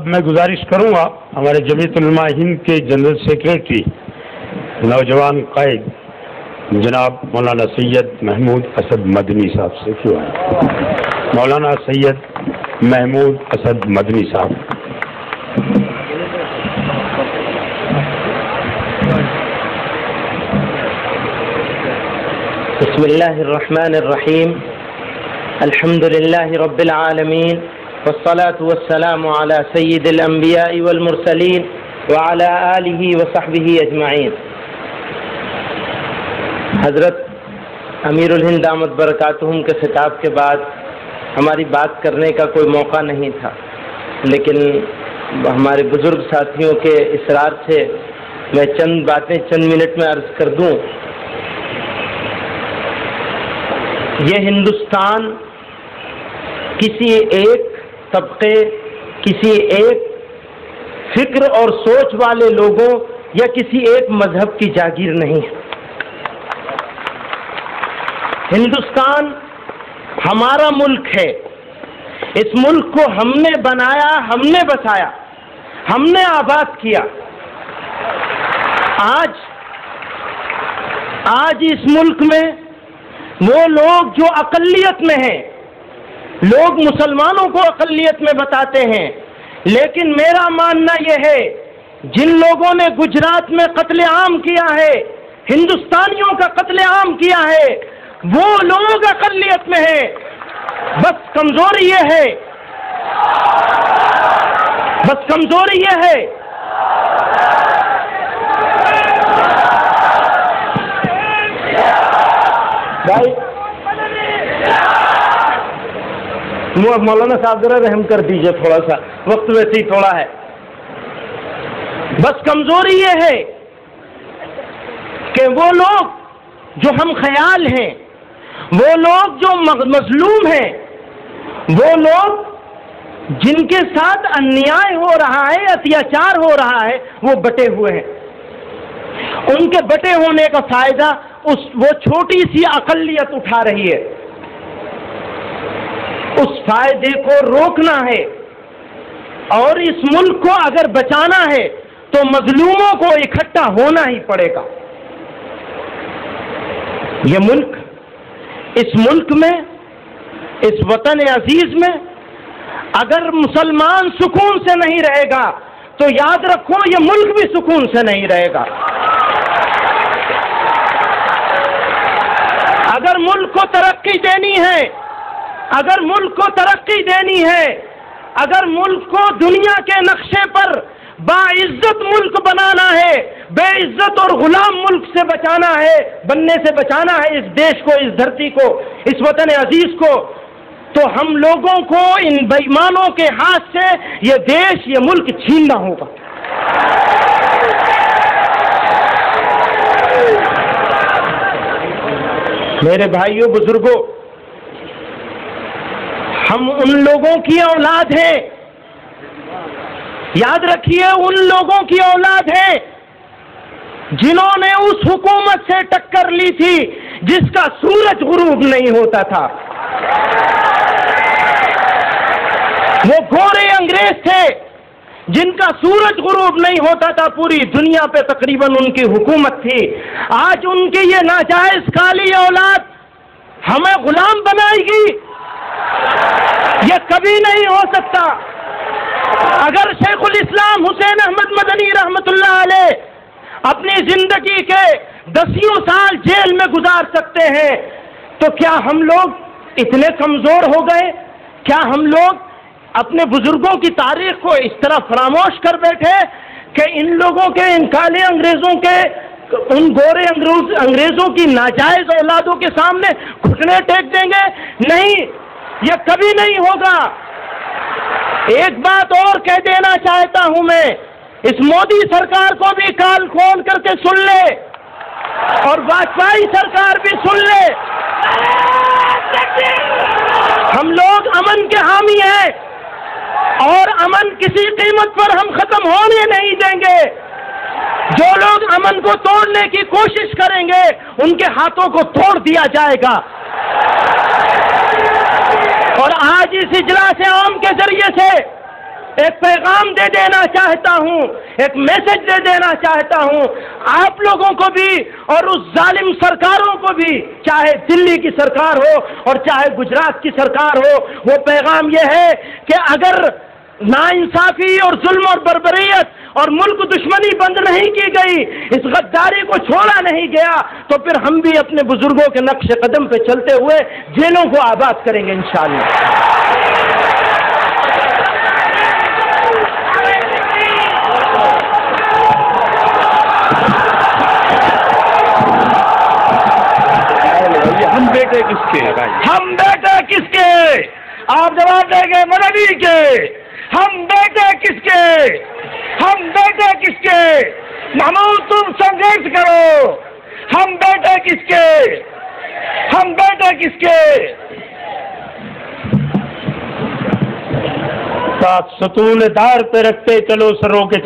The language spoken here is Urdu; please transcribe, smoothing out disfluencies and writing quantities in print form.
اب میں گزارش کروں گا ہمارے جمعیت علماء ہند کے جنرل سیکریٹری نوجوان قائد جناب مولانا سید محمود اسد مدنی صاحب سے کیوں آئے مولانا سید محمود اسد مدنی صاحب. بسم اللہ الرحمن الرحیم الحمد للہ رب العالمین والصلاة والسلام على سید الانبیاء والمرسلین وعلى آلہ وصحبہ اجمعین. حضرت امیر الہند دامت برکاتہم کے خطاب کے بعد ہماری بات کرنے کا کوئی موقع نہیں تھا، لیکن ہمارے بزرگ ساتھیوں کے اصرار سے میں چند باتیں چند منٹ میں عرض کر دوں. یہ ہندوستان کسی ایک طبقے، کسی ایک فکر اور سوچ والے لوگوں یا کسی ایک مذہب کی جاگیر نہیں ہے. ہندوستان ہمارا ملک ہے. اس ملک کو ہم نے بنایا، ہم نے بسایا، ہم نے آباد کیا. آج اس ملک میں وہ لوگ جو اقلیت میں ہیں، لوگ مسلمانوں کو اقلیت میں بتاتے ہیں، لیکن میرا ماننا یہ ہے جن لوگوں نے گجرات میں قتل عام کیا ہے، ہندوستانیوں کا قتل عام کیا ہے، وہ لوگ اقلیت میں ہیں. بس کمزوری یہ ہے، بس کمزوری یہ ہے بھائی. مولانا صاحب ذرا رحم کر دیجئے، تھوڑا سا وقت ویسے ہی تھوڑا ہے. بس کمزوری یہ ہے کہ وہ لوگ جو ہم خیال ہیں، وہ لوگ جو مظلوم ہیں، وہ لوگ جن کے ساتھ انیائے ہو رہا ہے، اتیاچار ہو رہا ہے، وہ بٹے ہوئے ہیں. ان کے بٹے ہونے کا فائدہ وہ چھوٹی سی اقلیت اٹھا رہی ہے. اس فائدے کو روکنا ہے، اور اس ملک کو اگر بچانا ہے تو مظلوموں کو اکٹھا ہونا ہی پڑے گا. یہ ملک، اس ملک میں، اس وطن عزیز میں اگر مسلمان سکون سے نہیں رہے گا تو یاد رکھو یہ ملک بھی سکون سے نہیں رہے گا. اگر ملک کو ترقی دینی ہے، اگر ملک کو ترقی دینی ہے، اگر ملک کو دنیا کے نقشے پر باعزت ملک بنانا ہے، بے عزت اور غلام ملک سے بچانا ہے، بننے سے بچانا ہے اس دیش کو، اس دھرتی کو، اس وطن عزیز کو، تو ہم لوگوں کو ان بے ایمانوں کے ہاتھ سے یہ دیش، یہ ملک چھیننا ہوگا. میرے بھائیوں، بزرگوں، ہم ان لوگوں کی اولاد ہیں، یاد رکھیے ان لوگوں کی اولاد ہیں جنہوں نے اس حکومت سے ٹکر لی تھی جس کا سورج غروب نہیں ہوتا تھا. وہ گورے انگریز تھے جن کا سورج غروب نہیں ہوتا تھا، پوری دنیا پہ تقریباً ان کی حکومت تھی. آج ان کی یہ ناجائز کالی اولاد ہمیں غلام بنائے گی، یہ کبھی نہیں ہو سکتا. اگر شیخ الاسلام حسین احمد مدنی رحمت اللہ علیہ اپنی زندگی کے 10 سال جیل میں گزار سکتے ہیں تو کیا ہم لوگ اتنے کمزور ہو گئے؟ کیا ہم لوگ اپنے بزرگوں کی تاریخ کو اس طرح فراموش کر بیٹھے کہ ان لوگوں کے، ان کالے انگریزوں کے، ان گورے انگریزوں کی ناجائز اولادوں کے سامنے گھٹنے ٹیک دیں گے؟ نہیں، یہ کبھی نہیں ہوگا. ایک بات اور کہہ دینا چاہتا ہوں میں، اس مودی سرکار کو بھی کان کھول کر کے سن لے، اور واجپئی سرکار بھی سن لے. ہم لوگ امن کے حامی ہیں، اور امن کسی قیمت پر ہم ختم ہونے نہیں دیں گے. جو لوگ امن کو توڑنے کی کوشش کریں گے ان کے ہاتھوں کو توڑ دیا جائے گا. اور آج اس اجلاس عام کے ذریعے سے ایک پیغام دے دینا چاہتا ہوں، ایک میسج دے دینا چاہتا ہوں آپ لوگوں کو بھی اور اس ظالم سرکاروں کو بھی، چاہے دلی کی سرکار ہو اور چاہے گجرات کی سرکار ہو۔ وہ پیغام یہ ہے کہ اگر ناانصافی اور ظلم اور بربریت اور ملک دشمنی بند نہیں کی گئی، اس غداری کو چھوڑا نہیں گیا، تو پھر ہم بھی اپنے بزرگوں کے نقش قدم پہ چلتے ہوئے جیلوں کو آباد کریں گے انشاءاللہ۔ ہم بیٹے کس کے؟ ہم بیٹے کس کے؟ آپ جواب دیں گے مدنی کے۔ ہم بیٹے کس کے؟ ہم بیٹے کس کے؟ محمود تم سنگھرش کرو۔ ہم بیٹے کس کے؟ ہم بیٹے کس کے؟ ساتھ ستون دار پہ رکھتے چلو سروں کے